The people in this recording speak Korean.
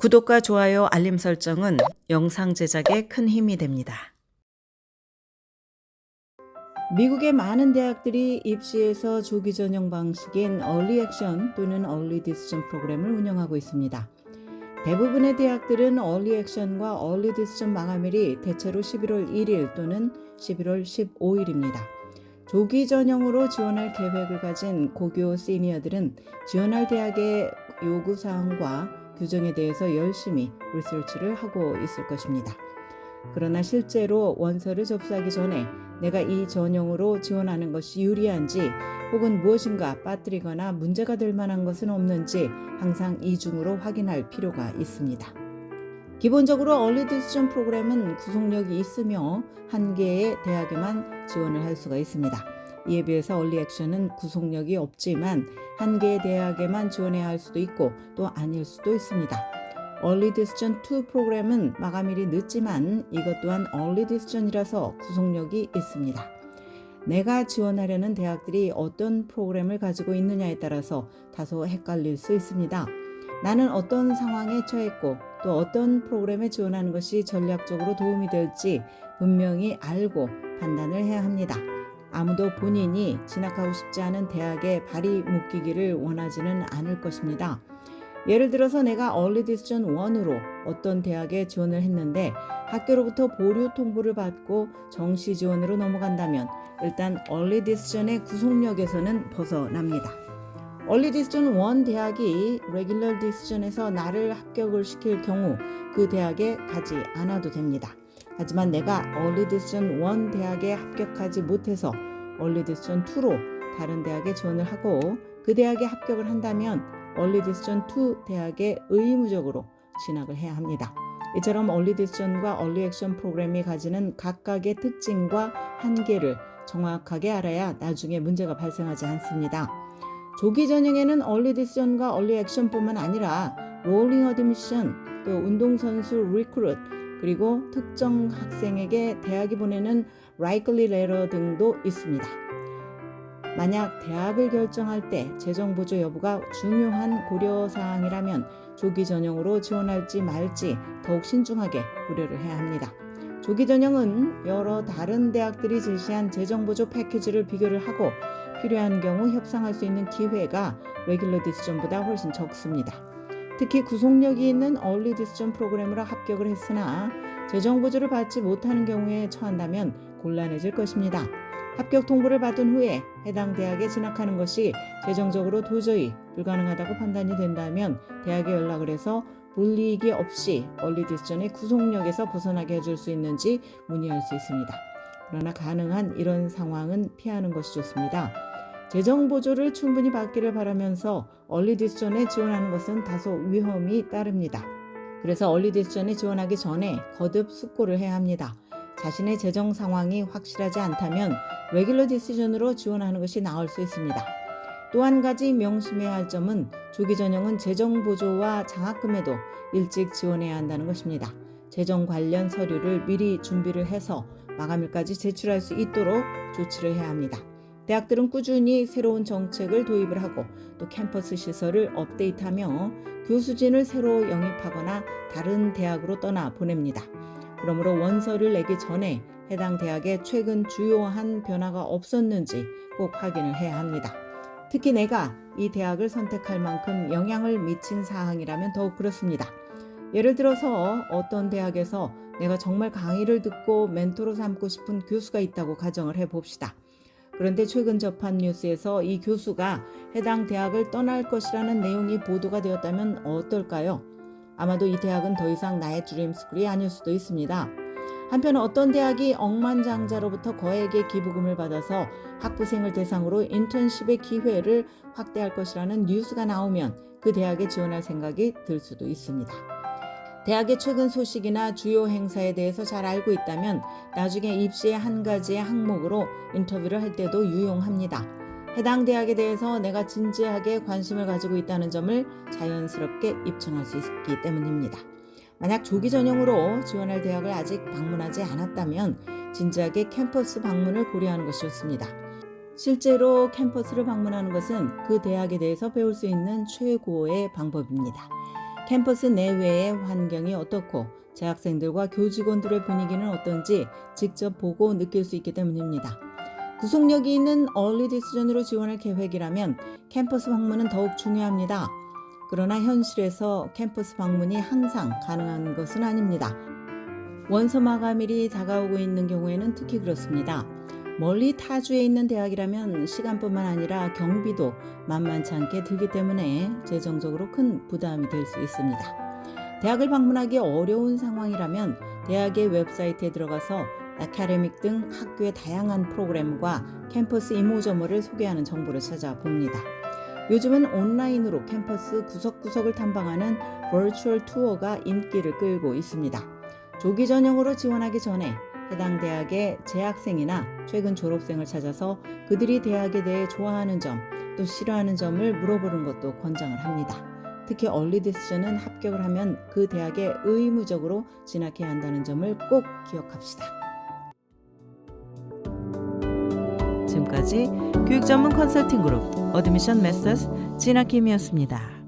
구독과 좋아요, 알림 설정은 영상 제작에 큰 힘이 됩니다. 미국의 많은 대학들이 입시에서 조기 전형 방식인 Early Action 또는 Early Decision 프로그램을 운영하고 있습니다. 대부분의 대학들은 Early Action과 Early Decision 마감일이 대체로 11월 1일 또는 11월 15일입니다. 조기 전형으로 지원할 계획을 가진 고교 시니어들은 지원할 대학의 요구사항과 규정에 대해서 열심히 리서치를 하고 있을 것입니다. 그러나 실제로 원서를 접수하기 전에 내가 이 전형으로 지원하는 것이 유리한지 혹은 무엇인가 빠뜨리거나 문제가 될 만한 것은 없는지 항상 이중으로 확인할 필요가 있습니다. 기본적으로 Early Decision 프로그램은 구속력이 있으며 한 개의 대학에만 지원을 할 수가 있습니다. 이에 비해서 Early Action은 구속력이 없지만 한 개의 대학에만 지원해야 할 수도 있고 또 아닐 수도 있습니다. Early Decision 2 프로그램은 마감일이 늦지만 이것 또한 Early Decision이라서 구속력이 있습니다. 내가 지원하려는 대학들이 어떤 프로그램을 가지고 있느냐에 따라서 다소 헷갈릴 수 있습니다. 나는 어떤 상황에 처했고 또 어떤 프로그램에 지원하는 것이 전략적으로 도움이 될지 분명히 알고 판단을 해야 합니다. 아무도 본인이 진학하고 싶지 않은 대학에 발이 묶이기를 원하지는 않을 것입니다. 예를 들어서 내가 Early Decision 1으로 어떤 대학에 지원을 했는데 학교로부터 보류 통보를 받고 정시 지원으로 넘어간다면 일단 Early Decision의 구속력에서는 벗어납니다. Early Decision 1 대학이 Regular Decision에서 나를 합격을 시킬 경우 그 대학에 가지 않아도 됩니다. 하지만 내가 Early Decision 1 대학에 합격하지 못해서 Early Decision 2로 다른 대학에 지원을 하고 그 대학에 합격을 한다면 Early Decision 2 대학에 의무적으로 진학을 해야 합니다. 이처럼 Early Decision과 Early Action 프로그램이 가지는 각각의 특징과 한계를 정확하게 알아야 나중에 문제가 발생하지 않습니다. 조기 전형에는 Early Decision과 Early Action뿐만 아니라 Rolling Admission, 또 운동선수 Recruit, 그리고 특정 학생에게 대학이 보내는 Likely Letter 등도 있습니다. 만약 대학을 결정할 때 재정 보조 여부가 중요한 고려사항이라면 조기 전형으로 지원할지 말지 더욱 신중하게 고려를 해야 합니다. 조기 전형은 여러 다른 대학들이 제시한 재정 보조 패키지를 비교를 하고 필요한 경우 협상할 수 있는 기회가 레귤러 디시전보다 훨씬 적습니다. 특히 구속력이 있는 Early Decision 프로그램으로 합격을 했으나 재정 보조를 받지 못하는 경우에 처한다면 곤란해질 것입니다. 합격 통보를 받은 후에 해당 대학에 진학하는 것이 재정적으로 도저히 불가능하다고 판단이 된다면 대학에 연락을 해서 불이익이 없이 Early Decision의 구속력에서 벗어나게 해줄 수 있는지 문의할 수 있습니다. 그러나 가능한 이런 상황은 피하는 것이 좋습니다. 재정 보조를 충분히 받기를 바라면서 Early Decision에 지원하는 것은 다소 위험이 따릅니다. 그래서 Early Decision에 지원하기 전에 거듭 숙고를 해야 합니다. 자신의 재정 상황이 확실하지 않다면 Regular Decision으로 지원하는 것이 나을 수 있습니다. 또 한 가지 명심해야 할 점은 조기 전형은 재정 보조와 장학금에도 일찍 지원해야 한다는 것입니다. 재정 관련 서류를 미리 준비를 해서 마감일까지 제출할 수 있도록 조치를 해야 합니다. 대학들은 꾸준히 새로운 정책을 도입을 하고 또 캠퍼스 시설을 업데이트하며 교수진을 새로 영입하거나 다른 대학으로 떠나 보냅니다. 그러므로 원서를 내기 전에 해당 대학에 최근 주요한 변화가 없었는지 꼭 확인을 해야 합니다. 특히 내가 이 대학을 선택할 만큼 영향을 미친 사항이라면 더욱 그렇습니다. 예를 들어서 어떤 대학에서 내가 정말 강의를 듣고 멘토로 삼고 싶은 교수가 있다고 가정을 해봅시다. 그런데 최근 접한 뉴스에서 이 교수가 해당 대학을 떠날 것이라는 내용이 보도가 되었다면 어떨까요? 아마도 이 대학은 더 이상 나의 드림스쿨이 아닐 수도 있습니다. 한편 어떤 대학이 억만장자로부터 거액의 기부금을 받아서 학부생을 대상으로 인턴십의 기회를 확대할 것이라는 뉴스가 나오면 그 대학에 지원할 생각이 들 수도 있습니다. 대학의 최근 소식이나 주요 행사에 대해서 잘 알고 있다면 나중에 입시의 한 가지의 항목으로 인터뷰를 할 때도 유용합니다. 해당 대학에 대해서 내가 진지하게 관심을 가지고 있다는 점을 자연스럽게 입증할 수 있기 때문입니다. 만약 조기 전형으로 지원할 대학을 아직 방문하지 않았다면 진지하게 캠퍼스 방문을 고려하는 것이 좋습니다. 실제로 캠퍼스를 방문하는 것은 그 대학에 대해서 배울 수 있는 최고의 방법입니다. 캠퍼스 내외의 환경이 어떻고 재학생들과 교직원들의 분위기는 어떤지 직접 보고 느낄 수 있기 때문입니다. 구속력이 있는 얼리 디시전으로 지원할 계획이라면 캠퍼스 방문은 더욱 중요합니다. 그러나 현실에서 캠퍼스 방문이 항상 가능한 것은 아닙니다. 원서 마감일이 다가오고 있는 경우에는 특히 그렇습니다. 멀리 타주에 있는 대학이라면 시간뿐만 아니라 경비도 만만치 않게 들기 때문에 재정적으로 큰 부담이 될 수 있습니다. 대학을 방문하기 어려운 상황이라면 대학의 웹사이트에 들어가서 아카데믹 등 학교의 다양한 프로그램과 캠퍼스 이모저모를 소개하는 정보를 찾아봅니다. 요즘은 온라인으로 캠퍼스 구석구석을 탐방하는 버추얼 투어가 인기를 끌고 있습니다. 조기 전형으로 지원하기 전에 해당 대학의 재학생이나 최근 졸업생을 찾아서 그들이 대학에 대해 좋아하는 점, 또 싫어하는 점을 물어보는 것도 권장을 합니다. 특히 얼리 디시전은 합격을 하면 그 대학에 의무적으로 진학해야 한다는 점을 꼭 기억합시다. 지금까지 교육 전문 컨설팅 그룹 어드미션 메서스 진학팀이었습니다.